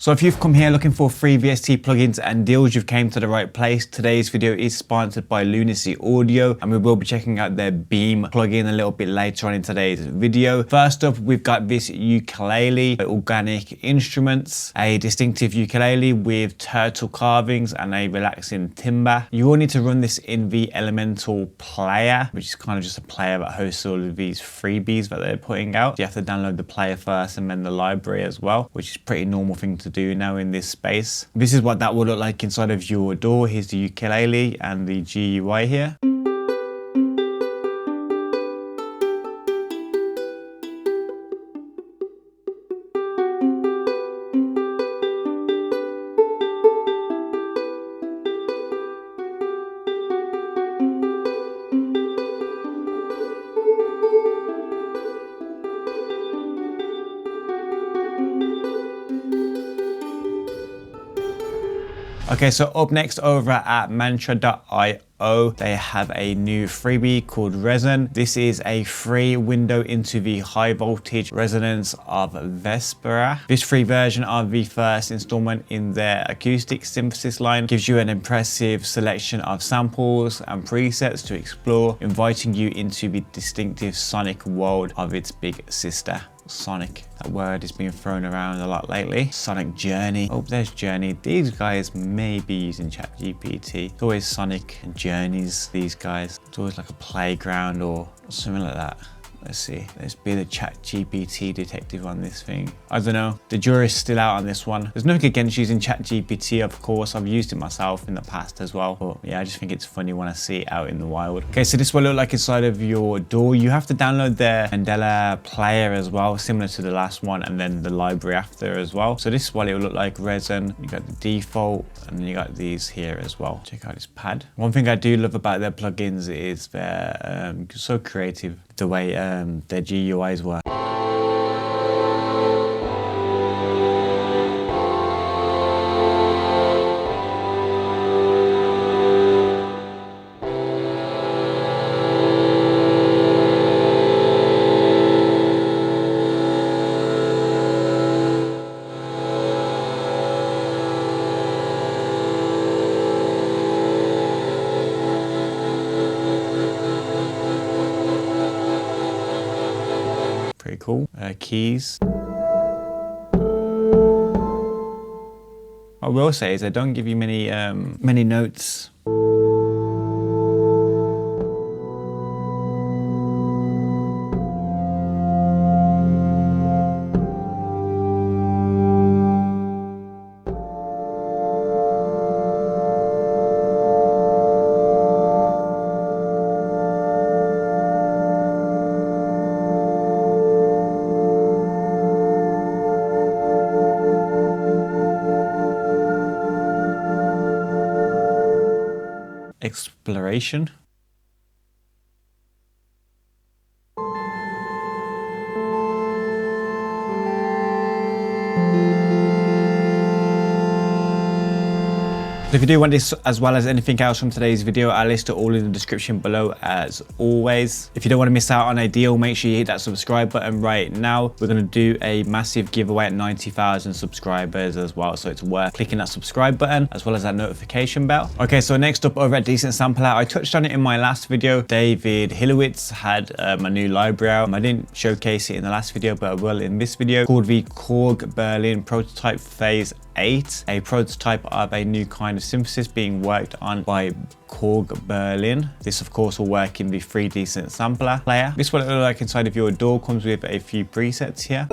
So if you've come here looking for free VST plugins and deals, you've came to the right place. Today's video is sponsored by Lunacy Audio, and we will be checking out their Beam plugin a little bit later on in today's video. First up, we've got this ukulele, organic instruments, a distinctive ukulele with turtle carvings and a relaxing timbre. You will need to run this in the Elemental player, which is kind of just a player that hosts all of these freebies that they're putting out. You have to download the player first and then the library as well, which is a pretty normal thing to do now in this space. This is what that will look like inside of your DAW. Here's the ukulele and the GUI here. Okay, so up next over at mantra.io, they have a new freebie called Resin. This is a free window into the high voltage resonance of Vespera. This free version of the first installment in their acoustic synthesis line gives you an impressive selection of samples and presets to explore, inviting you into the distinctive sonic world of its big sister. Sonic, that word is being thrown around a lot lately. Sonic Journey. Oh, there's Journey. These guys may be using ChatGPT. It's always Sonic and Journeys, these guys. It's always like a playground or something like that. Let's see. Let's be the ChatGPT detective on this thing. I don't know. The jury's still out on this one. There's nothing against using ChatGPT, of course. I've used it myself in the past as well. But yeah, I just think it's funny when I see it out in the wild. Okay, so this will look like inside of your DAW. You have to download the Mandela player as well, similar to the last one, and then the library after as well. So this is what it will look like. Resin. You got the default, and then you got these here as well. Check out this pad. One thing I do love about their plugins is they're so creative. The way their GUIs work. Pretty cool. Keys. What I will say is they don't give you many notes. Exploration. So if you do want this as well as anything else from today's video, I'll list it all in the description below as always. If you don't want to miss out on a deal, make sure you hit that subscribe button right now. We're going to do a massive giveaway at 90,000 subscribers as well, so it's worth clicking that subscribe button as well as that notification bell. Okay, so next up over at Decent Sampler, I touched on it in my last video. David Hilowitz had a new library out. I didn't showcase it in the last video, but I will in this video, called the Korg Berlin Prototype Phase 8, a prototype of a new kind of synthesis being worked on by Korg Berlin. This of course will work in the free Decent Sampler player. This will look like inside of your DAW, comes with a few presets here.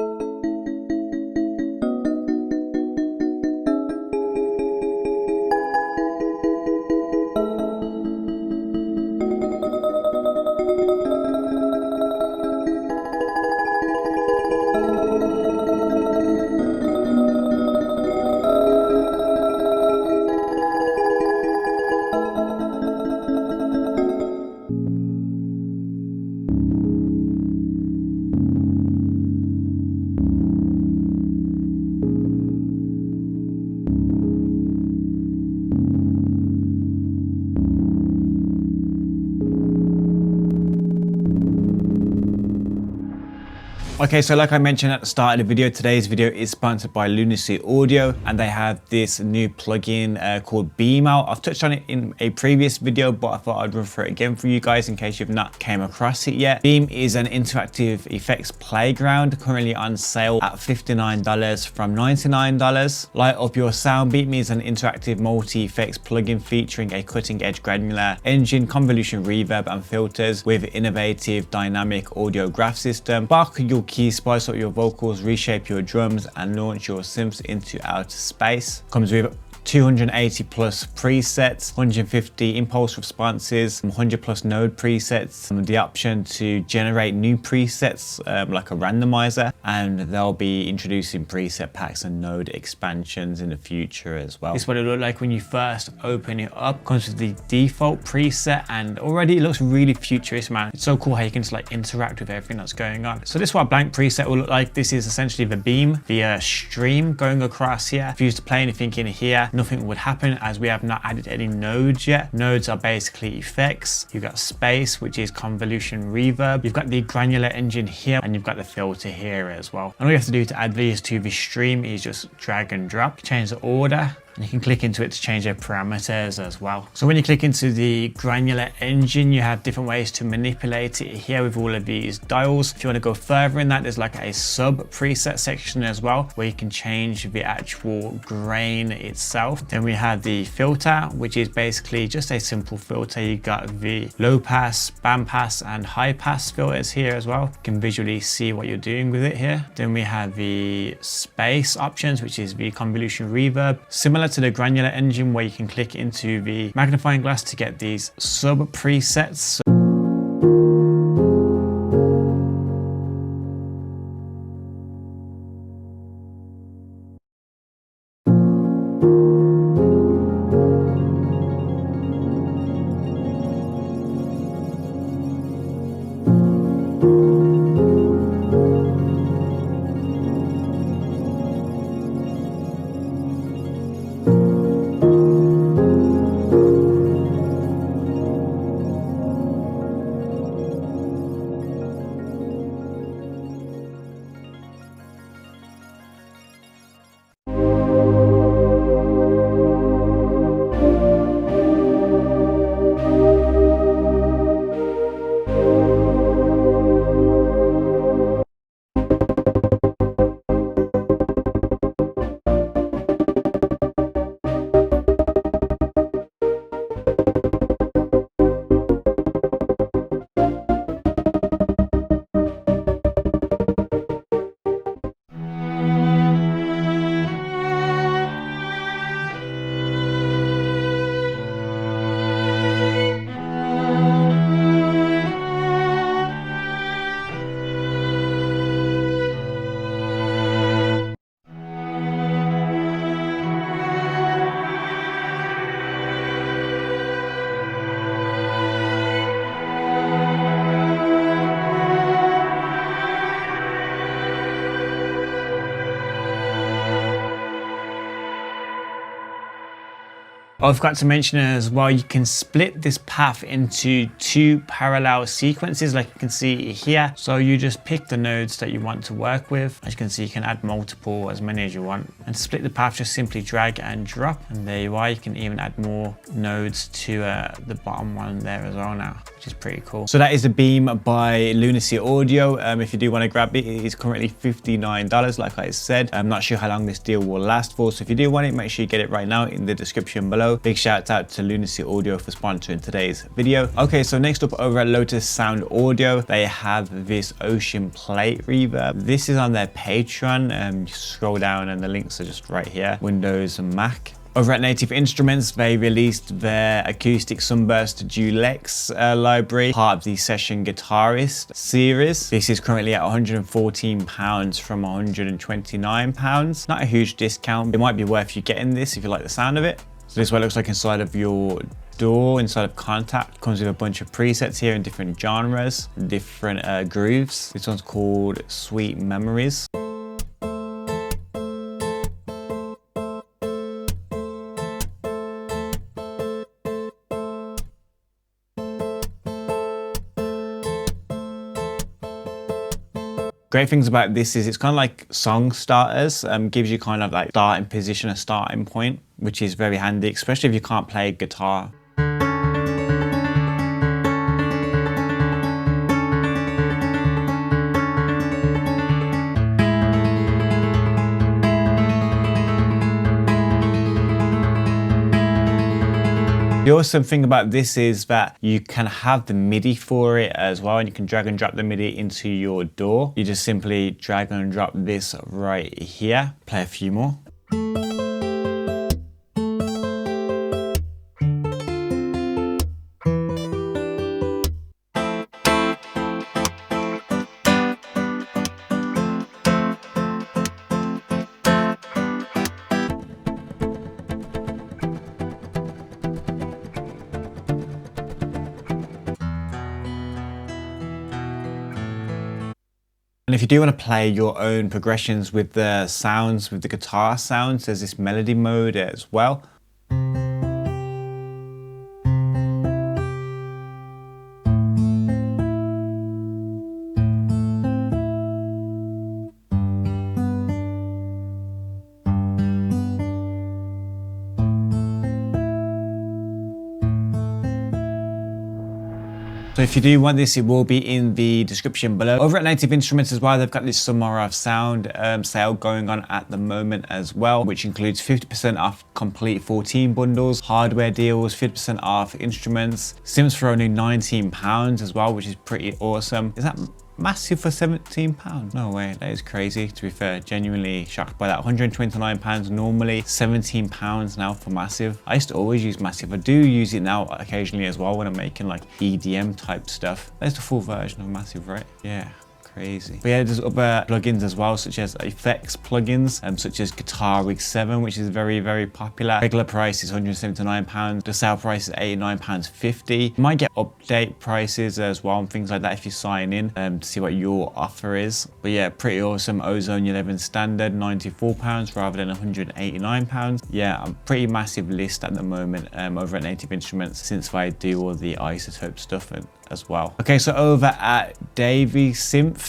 Okay, so like I mentioned at the start of the video, today's video is sponsored by Lunacy Audio, and they have this new plugin called Beam Out. I've touched on it in a previous video, but I thought I'd run through it again for you guys in case you've not came across it yet. Beam is an interactive effects playground currently on sale at $59 from $99. Light Up Your Sound Beam is an interactive multi-effects plugin featuring a cutting-edge granular engine, convolution reverb and filters with innovative dynamic audio graph system. Spark your keys, spice up your vocals, reshape your drums and launch your synths into outer space. Comes with 280 plus presets, 150 impulse responses, 100 plus node presets, the option to generate new presets like a randomizer, and they'll be introducing preset packs and node expansions in the future as well. This is what it looks like when you first open it up. Comes with the default preset and already it looks really futuristic, man. It's so cool how you can just like interact with everything that's going on. So this is what a blank preset will look like. This is essentially the beam, the stream going across here. If you used to play anything in here, nothing would happen as we have not added any nodes yet. Nodes are basically effects. You've got space, which is convolution reverb. You've got the granular engine here and you've got the filter here as well. And all you have to do to add these to the stream is just drag and drop, change the order, and you can click into it to change their parameters as well. So when you click into the granular engine, you have different ways to manipulate it here with all of these dials. If you want to go further in that, there's like a sub preset section as well, where you can change the actual grain itself. Then we have the filter, which is basically just a simple filter. You got the low pass, band pass and high pass filters here as well. You can visually see what you're doing with it here. Then we have the space options, which is the convolution reverb, similar to the granular engine, where you can click into the magnifying glass to get these sub presets. I forgot to mention as well, you can split this path into two parallel sequences like you can see here. So you just pick the nodes that you want to work with. As you can see, you can add multiple, as many as you want. And to split the path, just simply drag and drop. And there you are. You can even add more nodes to the bottom one there as well now, which is pretty cool. So that is the Beam by Lunacy Audio. If you do want to grab it, it is currently $59 like I said. I'm not sure how long this deal will last for. So if you do want it, make sure you get it right now in the description below. Big shout out to Lunacy Audio for sponsoring today's video. Okay, so next up over at Lotus Sound Audio, they have this Ocean Plate reverb. This is on their Patreon. You scroll down and the links are just right here, Windows and Mac. Over at Native Instruments, they released their acoustic Sunburst Dulex library, part of the Session Guitarist series. This is currently at £114 from £129. Not a huge discount. It might be worth you getting this if you like the sound of it. So this is what it looks like inside of your DAW, inside of Contact. Comes with a bunch of presets here in different genres, different grooves. This one's called Sweet Memories. Great things about this is it's kind of like song starters, gives you kind of like starting position, a starting point, which is very handy, especially if you can't play guitar. The awesome thing about this is that you can have the MIDI for it as well, and you can drag and drop the MIDI into your DAW. You just simply drag and drop this right here. Play a few more. And if you do want to play your own progressions with the sounds, with the guitar sounds, there's this melody mode as well. So if you do want this, it will be in the description below. Over at Native Instruments as well, they've got this Summer of Sound sale going on at the moment as well, which includes 50% off complete 14 bundles, hardware deals, 50% off instruments, Sims for only £19 as well, which is pretty awesome. Is that massive for £17? No way, that is crazy. To be fair, genuinely shocked by that. £129 normally, £17 now for Massive. I used to always use Massive. I do use it now occasionally as well when I'm making like EDM type stuff. There's the full version of Massive, right? Yeah. Crazy. But yeah, there's other plugins as well, such as effects plugins, such as Guitar Rig 7, which is very, very popular. Regular price is £179. The sale price is £89.50. You might get update prices as well and things like that if you sign in to see what your offer is. But yeah, pretty awesome. Ozone 11 standard, £94 rather than £189. Yeah, a pretty massive list at the moment over at Native Instruments, since I do all the isotope stuff as well. Okay, so over at Davey Synth,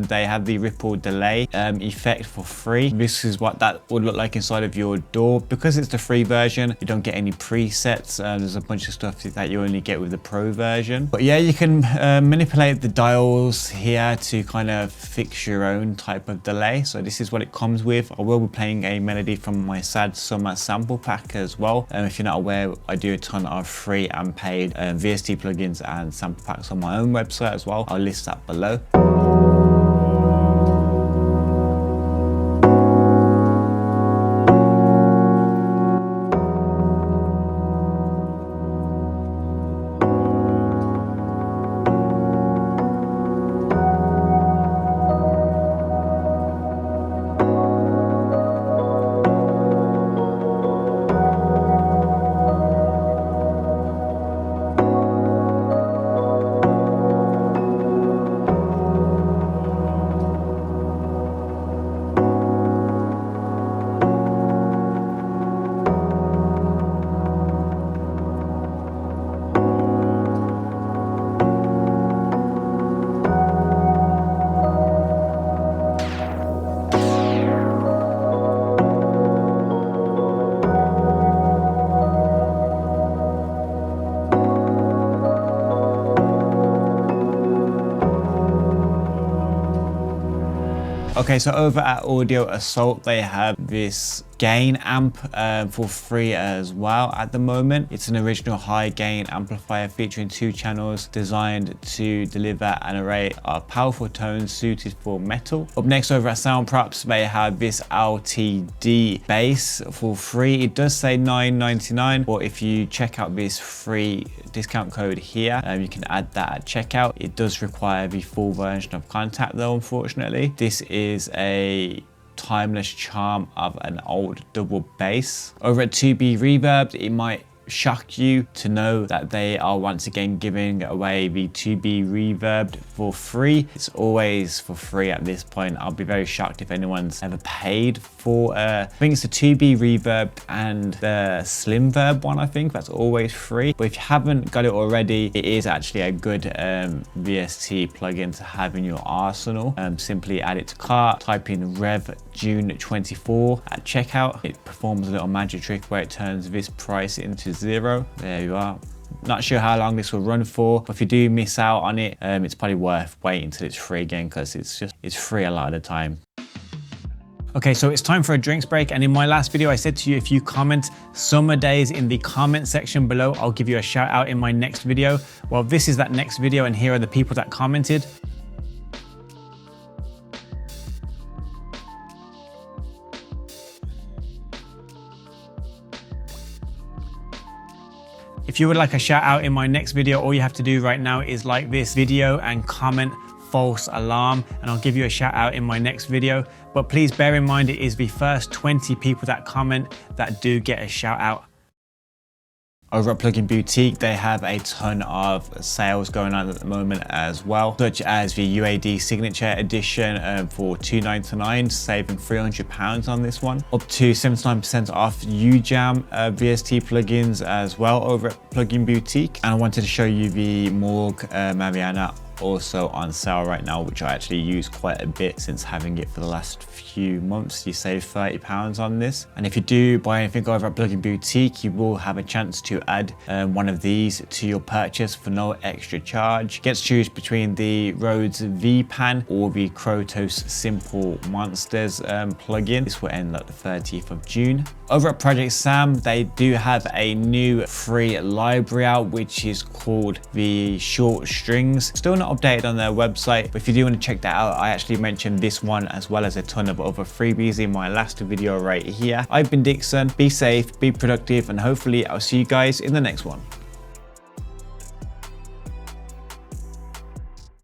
they have the ripple delay effect for free. This is what that would look like inside of your DAW. Because it's the free version, you don't get any presets. There's a bunch of stuff that you only get with the pro version. But yeah, you can manipulate the dials here to kind of fix your own type of delay. So this is what it comes with. I will be playing a melody from my Sad Summer sample pack as well. If you're not aware, I do a ton of free and paid VST plugins and sample packs on my own website as well. I'll list that below. Okay, so over at Audio Assault, they have this gain amp for free as well at the moment. It's an original high gain amplifier featuring 2 channels designed to deliver an array of powerful tones suited for metal. Up next over at Sound Props, they have this LTD bass for free. It does say $9.99, but if you check out this free discount code here, you can add that at checkout. It does require the full version of Contact though, unfortunately. This is a timeless charm of an old double bass. Over at 2B Reverb, it might shock you to know that they are once again giving away the 2B reverb for free. It's always for free at this point. I'll be very shocked if anyone's ever paid for I think it's the 2B reverb and the slim verb one. I think that's always free, but if you haven't got it already, it is actually a good VST plugin to have in your arsenal. Simply add it to cart, type in Rev June 24 at checkout. It performs a little magic trick where it turns this price into 0. There you are. Not sure how long this will run for, but if you do miss out on it, it's probably worth waiting until it's free again, because it's free a lot of the time. Okay, so it's time for a drinks break, and in my last video I said to you, if you comment summer days in the comment section below, I'll give you a shout out in my next video. Well, this is that next video, and here are the people that commented. If you would like a shout out in my next video, all you have to do right now is like this video and comment false alarm, and I'll give you a shout out in my next video. But please bear in mind, it is the first 20 people that comment that do get a shout out. Over at Plugin Boutique, they have a ton of sales going on at the moment as well, such as the UAD Signature Edition for $2.99, saving £300 on this one. Up to 79% off UJam VST plugins as well over at Plugin Boutique. And I wanted to show you the Morg Mariana also on sale right now, which I actually use quite a bit since having it for the last few months. You save £30 on this, and if you do buy anything over at Plugin Boutique, you will have a chance to add one of these to your purchase for no extra charge. You get to choose between the Rhodes V-Pan or the Krotos Simple Monsters plugin. This will end at the 30th of June. Over at Project Sam, they do have a new free library out, which is called the Short Strings. Still not updated on their website, but if you do want to check that out, I actually mentioned this one as well as a ton of other freebies in my last video right here. I've been Dixon. Be safe, be productive, and hopefully I'll see you guys in the next one.